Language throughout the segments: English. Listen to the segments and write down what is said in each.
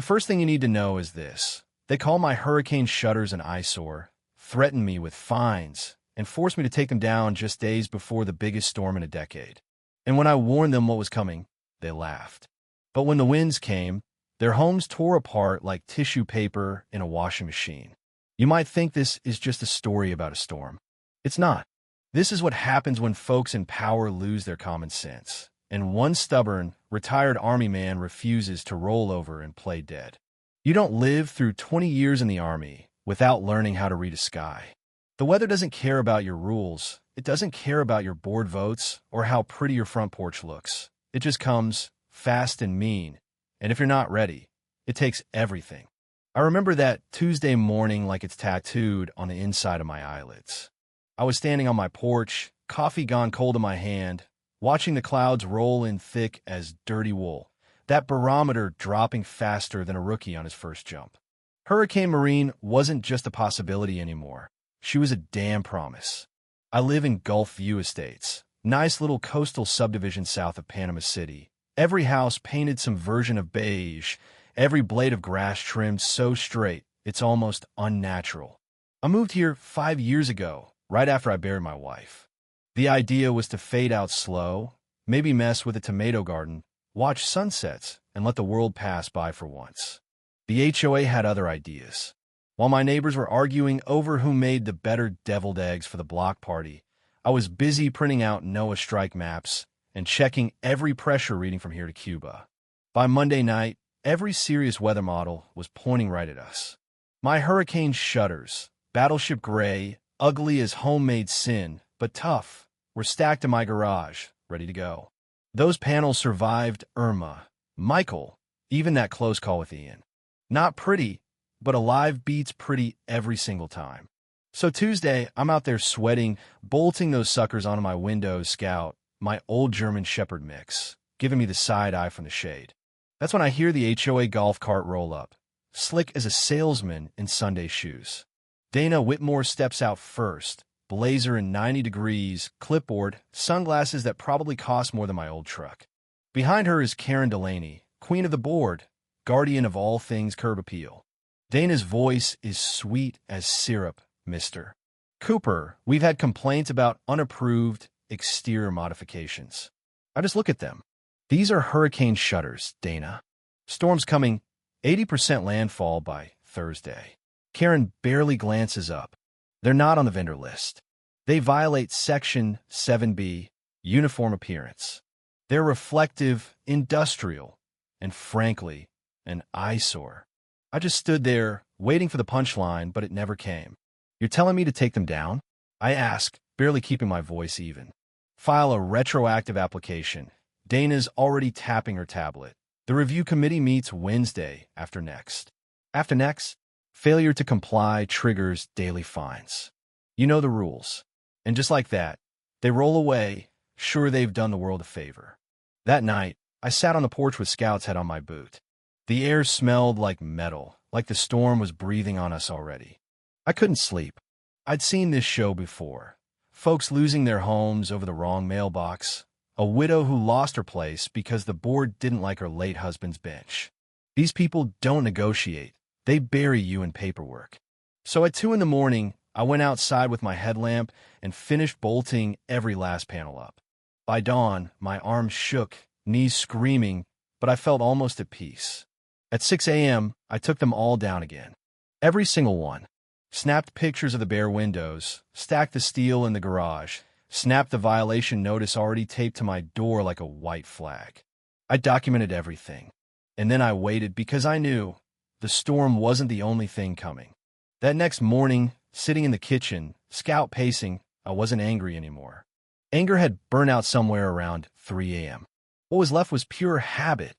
The first thing you need to know is this. They call my hurricane shutters an eyesore, threaten me with fines, and force me to take them down just days before the biggest storm in a decade. And when I warned them what was coming, they laughed. But when the winds came, their homes tore apart like tissue paper in a washing machine. You might think this is just a story about a storm. It's not. This is what happens when folks in power lose their common sense, and one stubborn, retired Army man refuses to roll over and play dead. You don't live through 20 years in the Army without learning how to read a sky. The weather doesn't care about your rules. It doesn't care about your board votes or how pretty your front porch looks. It just comes fast and mean, and if you're not ready, it takes everything. I remember that Tuesday morning like it's tattooed on the inside of my eyelids. I was standing on my porch, coffee gone cold in my hand, watching the clouds roll in thick as dirty wool, that barometer dropping faster than a rookie on his first jump. Hurricane Maureen wasn't just a possibility anymore. She was a damn promise. I live in Gulf View Estates, nice little coastal subdivision south of Panama City. Every house painted some version of beige, every blade of grass trimmed so straight it's almost unnatural. I moved here 5 years ago, right after I buried my wife. The idea was to fade out slow, maybe mess with a tomato garden, watch sunsets, and let the world pass by for once. The HOA had other ideas. While my neighbors were arguing over who made the better deviled eggs for the block party, I was busy printing out NOAA strike maps and checking every pressure reading from here to Cuba. By Monday night, every serious weather model was pointing right at us. My hurricane shutters, battleship gray, ugly as homemade sin, but tough, were stacked in my garage, ready to go. Those panels survived Irma, Michael, even that close call with Ian. Not pretty, but alive beats pretty every single time. So Tuesday, I'm out there sweating, bolting those suckers onto my Windows Scout, my old German Shepherd mix, giving me the side eye from the shade. That's when I hear the HOA golf cart roll up, slick as a salesman in Sunday shoes. Dana Whitmore steps out first, blazer in 90 degrees, clipboard, sunglasses that probably cost more than my old truck. Behind her is Karen Delaney, queen of the board, guardian of all things curb appeal. Dana's voice is sweet as syrup, Mr. Cooper. We've had complaints about unapproved exterior modifications. I just look at them. These are hurricane shutters, Dana. Storm's coming, 80% landfall by Thursday. Karen barely glances up. They're not on the vendor list. They violate Section 7B, uniform appearance. They're reflective, industrial, and frankly, an eyesore. I just stood there, waiting for the punchline, but it never came. You're telling me to take them down? I ask, barely keeping my voice even. File a retroactive application. Dana's already tapping her tablet. The review committee meets Wednesday after next. After next, failure to comply triggers daily fines. You know the rules. And just like that, they roll away, sure they've done the world a favor. That night, I sat on the porch with Scout's head on my boot. The air smelled like metal, like the storm was breathing on us already. I couldn't sleep. I'd seen this show before. Folks losing their homes over the wrong mailbox. A widow who lost her place because the board didn't like her late husband's bench. These people don't negotiate. They bury you in paperwork. So at 2 a.m, I went outside with my headlamp and finished bolting every last panel up. By dawn, my arms shook, knees screaming, but I felt almost at peace. At 6 a.m., I took them all down again. Every single one. Snapped pictures of the bare windows, stacked the steel in the garage, snapped the violation notice already taped to my door like a white flag. I documented everything. And then I waited because I knew the storm wasn't the only thing coming. That next morning, sitting in the kitchen, Scout pacing, I wasn't angry anymore. Anger had burned out somewhere around 3 a.m. What was left was pure habit,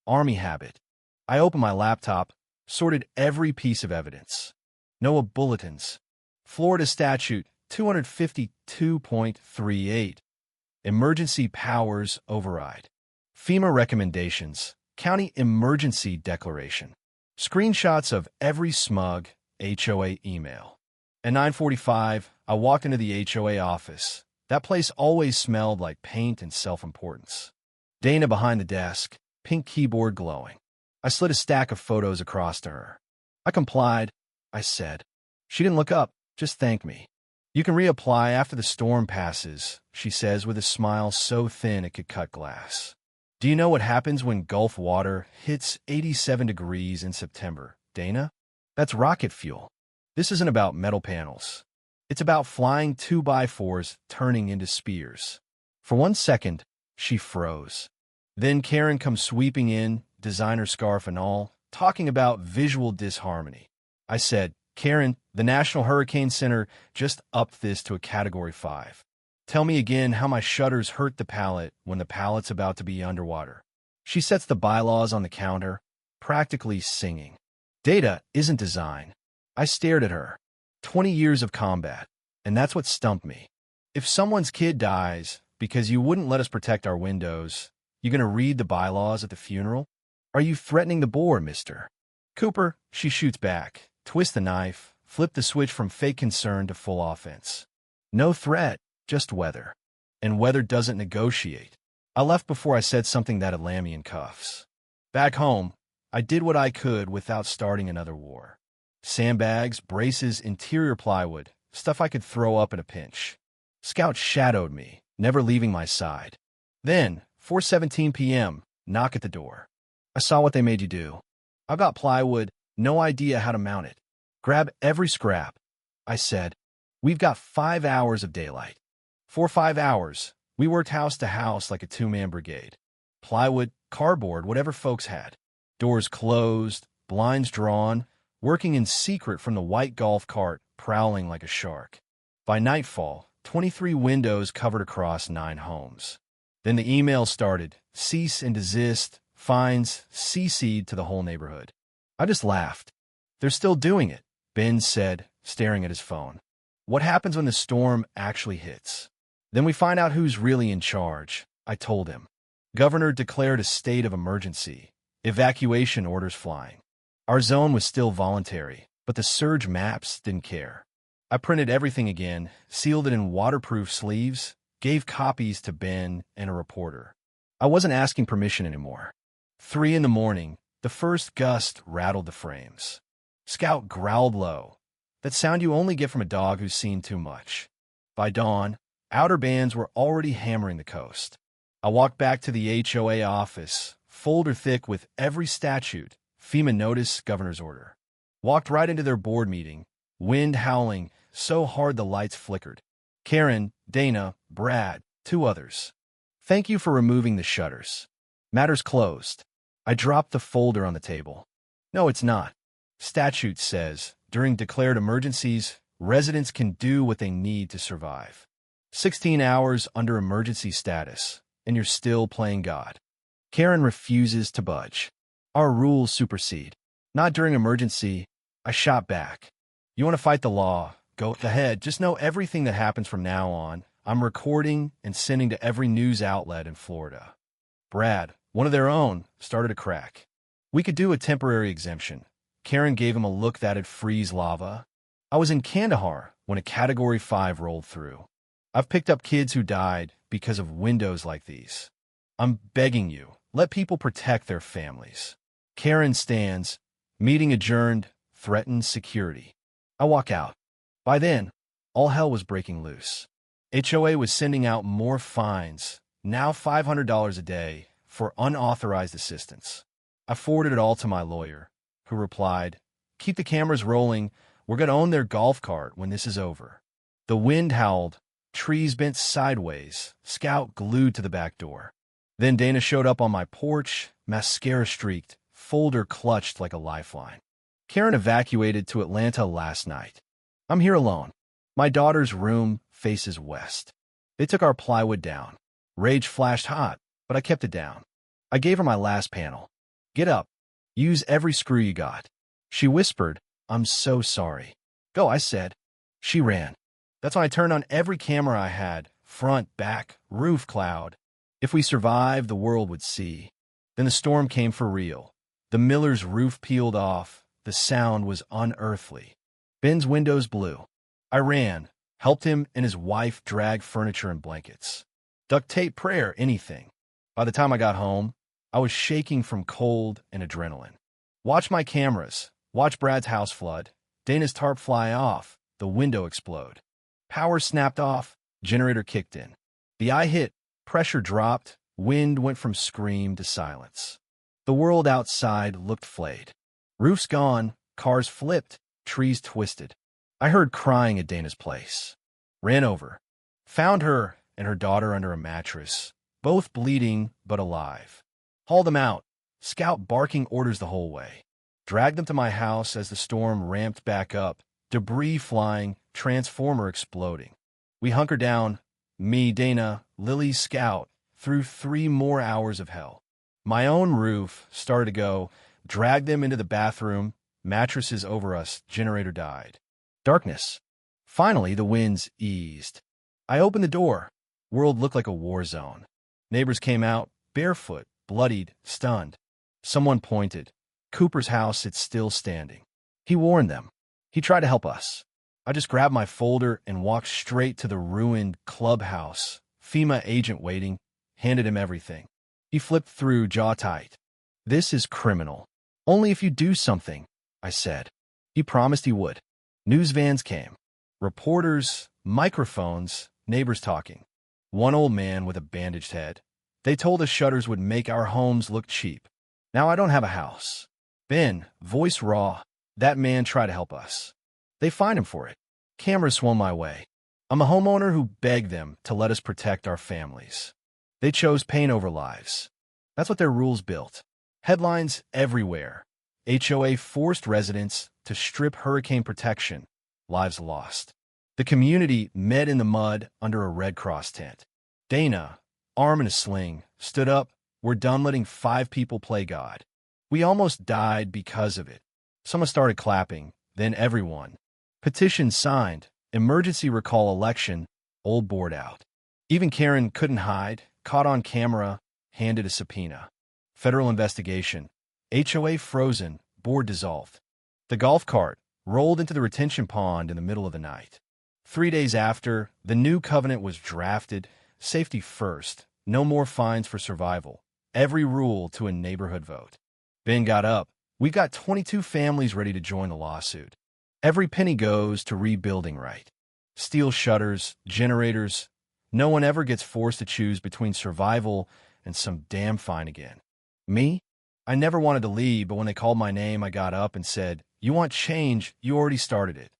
Army habit. I opened my laptop, sorted every piece of evidence. NOAA bulletins. Florida Statute 252.38. Emergency powers override. FEMA recommendations. County emergency declaration. Screenshots of every smug HOA email. At 9:45, I walked into the HOA office. That place always smelled like paint and self-importance. Dana behind the desk, pink keyboard glowing. I slid a stack of photos across to her. I complied, I said. She didn't look up, just thanked me. You can reapply after the storm passes, she says with a smile so thin it could cut glass. Do you know what happens when Gulf water hits 87 degrees in September, Dana? That's rocket fuel. This isn't about metal panels. It's about flying 2x4s turning into spears. For 1 second, she froze. Then Karen comes sweeping in, designer scarf and all, talking about visual disharmony. I said, Karen, the National Hurricane Center just upped this to a Category 5. Tell me again how my shutters hurt the pallet when the pallet's about to be underwater. She sets the bylaws on the counter, practically singing. Data isn't design. I stared at her. 20 years of combat, and that's what stumped me. If someone's kid dies because you wouldn't let us protect our windows, you gonna read the bylaws at the funeral? Are you threatening the boar, mister? Cooper, she shoots back, twist the knife, flip the switch from fake concern to full offense. No threat, just weather. And weather doesn't negotiate. I left before I said something that'd land me in cuffs. Back home, I did what I could without starting another war. Sandbags, braces, interior plywood, stuff I could throw up in a pinch. Scout shadowed me, never leaving my side. Then, 4:17 p.m., knock at the door. I saw what they made you do. I got plywood, no idea how to mount it. Grab every scrap. I said, we've got 5 hours of daylight. For 5 hours, we worked house to house like a two-man brigade. Plywood, cardboard, whatever folks had. Doors closed, blinds drawn, working in secret from the white golf cart, prowling like a shark. By nightfall, 23 windows covered across 9 homes. Then the email started, cease and desist, fines, CC'd to the whole neighborhood. I just laughed. They're still doing it, Ben said, staring at his phone. What happens when the storm actually hits? Then we find out who's really in charge, I told him. Governor declared a state of emergency. Evacuation orders flying. Our zone was still voluntary, but the surge maps didn't care. I printed everything again, sealed it in waterproof sleeves, gave copies to Ben and a reporter. I wasn't asking permission anymore. 3 in the morning, the first gust rattled the frames. Scout growled low. That sound you only get from a dog who's seen too much. By dawn, outer bands were already hammering the coast. I walked back to the HOA office, folder thick with every statute, FEMA notice, governor's order. Walked right into their board meeting, wind howling, so hard the lights flickered. Karen, Dana, Brad, 2 others. Thank you for removing the shutters. Matters closed. I dropped the folder on the table. No, it's not. Statute says, during declared emergencies, residents can do what they need to survive. 16 hours under emergency status, and you're still playing God. Karen refuses to budge. Our rules supersede. Not during emergency. I shot back. You want to fight the law? Go ahead. Just know everything that happens from now on, I'm recording and sending to every news outlet in Florida. Brad, one of their own, started to crack. We could do a temporary exemption. Karen gave him a look that'd freeze lava. I was in Kandahar when a Category 5 rolled through. I've picked up kids who died because of windows like these. I'm begging you, let people protect their families. Karen stands, meeting adjourned, threatens security. I walk out. By then, all hell was breaking loose. HOA was sending out more fines, now $500 a day, for unauthorized assistance. I forwarded it all to my lawyer, who replied, keep the cameras rolling, we're going to own their golf cart when this is over. The wind howled, trees bent sideways, Scout glued to the back door. Then Dana showed up on my porch, mascara streaked, folder clutched like a lifeline. Karen evacuated to Atlanta last night. I'm here alone. My daughter's room faces west. They took our plywood down. Rage flashed hot, but I kept it down. I gave her my last panel. Get up. Use every screw you got. She whispered, I'm so sorry. Go, I said. She ran. That's when I turned on every camera I had, front, back, roof, cloud. If we survived, the world would see. Then the storm came for real. The miller's roof peeled off. The sound was unearthly. Ben's windows blew. I ran, helped him and his wife drag furniture and blankets. Duct tape, prayer, anything. By the time I got home, I was shaking from cold and adrenaline. Watch my cameras. Watch Brad's house flood. Dana's tarp fly off. The window explode. Power snapped off. Generator kicked in. The eye hit. Pressure dropped. Wind went from scream to silence. The world outside looked flayed. Roofs gone. Cars flipped. Trees twisted. I heard crying at Dana's place. Ran over. Found her and her daughter under a mattress, both bleeding but alive. Hauled them out. Scout barking orders the whole way. Dragged them to my house as the storm ramped back up, debris flying, transformer exploding. We hunkered down, me, Dana, Lily, Scout, through 3 more hours of hell. My own roof started to go, dragged them into the bathroom, mattresses over us, generator died. Darkness. Finally, the winds eased. I opened the door. World looked like a war zone. Neighbors came out, barefoot, bloodied, stunned. Someone pointed. Cooper's house, it's still standing. He warned them. He tried to help us. I just grabbed my folder and walked straight to the ruined clubhouse. FEMA agent waiting, handed him everything. He flipped through, jaw tight. This is criminal. Only if you do something, I said. He promised he would. News vans came. Reporters, microphones, neighbors talking. One old man with a bandaged head. They told us shutters would make our homes look cheap. Now I don't have a house. Ben, voice raw, that man tried to help us. They fined him for it. Cameras swung my way. I'm a homeowner who begged them to let us protect our families. They chose pain over lives. That's what their rules built. Headlines everywhere. HOA forced residents to strip hurricane protection. Lives lost. The community met in the mud under a Red Cross tent. Dana, arm in a sling, stood up. We're done letting 5 people play God. We almost died because of it. Someone started clapping, then everyone. Petition signed. Emergency recall election. Old board out. Even Karen couldn't hide. Caught on camera. Handed a subpoena. Federal investigation. HOA frozen. Board dissolved. The golf cart rolled into the retention pond in the middle of the night. 3 days after, the new covenant was drafted. Safety first. No more fines for survival. Every rule to a neighborhood vote. Ben got up. We've got 22 families ready to join the lawsuit. Every penny goes to rebuilding right. Steel shutters, generators. No one ever gets forced to choose between survival and some damn fine again. Me? I never wanted to leave, but when they called my name, I got up and said, "You want change, you already started it.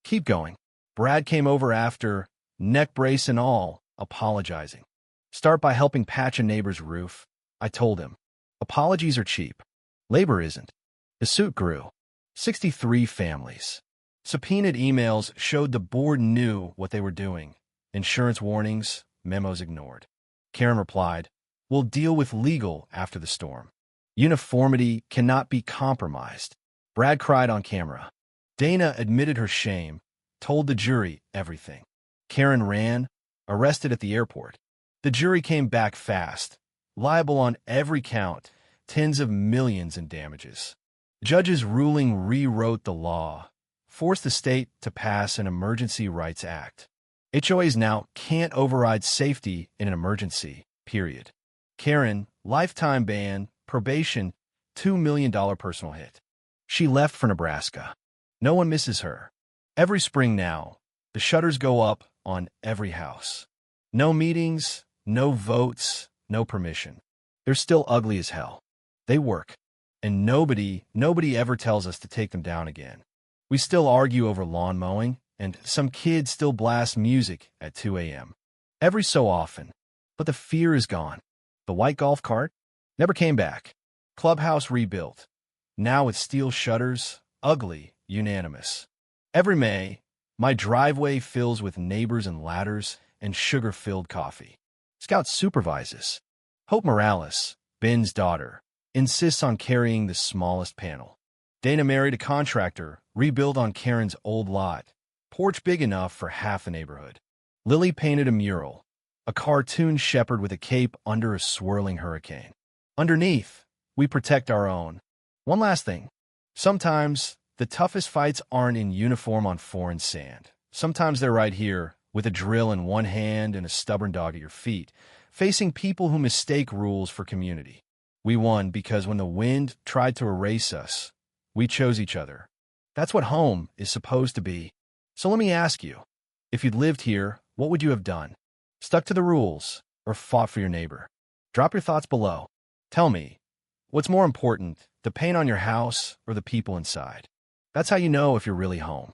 Keep going." Brad came over after, neck brace and all, apologizing. Start by helping patch a neighbor's roof. I told him. Apologies are cheap. Labor isn't. The suit grew. 63 families. Subpoenaed emails showed the board knew what they were doing. Insurance warnings, memos ignored. Karen replied, "We'll deal with legal after the storm. Uniformity cannot be compromised." Brad cried on camera. Dana admitted her shame, told the jury everything. Karen ran, arrested at the airport. The jury came back fast, liable on every count, tens of millions in damages. Judges' ruling rewrote the law, forced the state to pass an Emergency Rights Act. HOAs now can't override safety in an emergency, period. Karen, lifetime ban, probation, $2 million personal hit. She left for Nebraska. No one misses her. Every spring now, the shutters go up on every house. No meetings, no votes, no permission. They're still ugly as hell. They work. And nobody ever tells us to take them down again. We still argue over lawn mowing, and some kids still blast music at 2 a.m. Every so often. But the fear is gone. The white golf cart never came back. Clubhouse rebuilt. Now with steel shutters, ugly, unanimous. Every May, my driveway fills with neighbors and ladders and sugar-filled coffee. Scout supervises. Hope Morales, Ben's daughter, insists on carrying the smallest panel. Dana married a contractor, rebuilt on Karen's old lot. Porch big enough for half the neighborhood. Lily painted a mural, a cartoon shepherd with a cape under a swirling hurricane. Underneath, we protect our own. One last thing. Sometimes, the toughest fights aren't in uniform on foreign sand. Sometimes they're right here, with a drill in one hand and a stubborn dog at your feet, facing people who mistake rules for community. We won because when the wind tried to erase us, we chose each other. That's what home is supposed to be. So let me ask you, if you'd lived here, what would you have done? Stuck to the rules or fought for your neighbor? Drop your thoughts below. Tell me, what's more important, the paint on your house or the people inside? That's how you know if you're really home.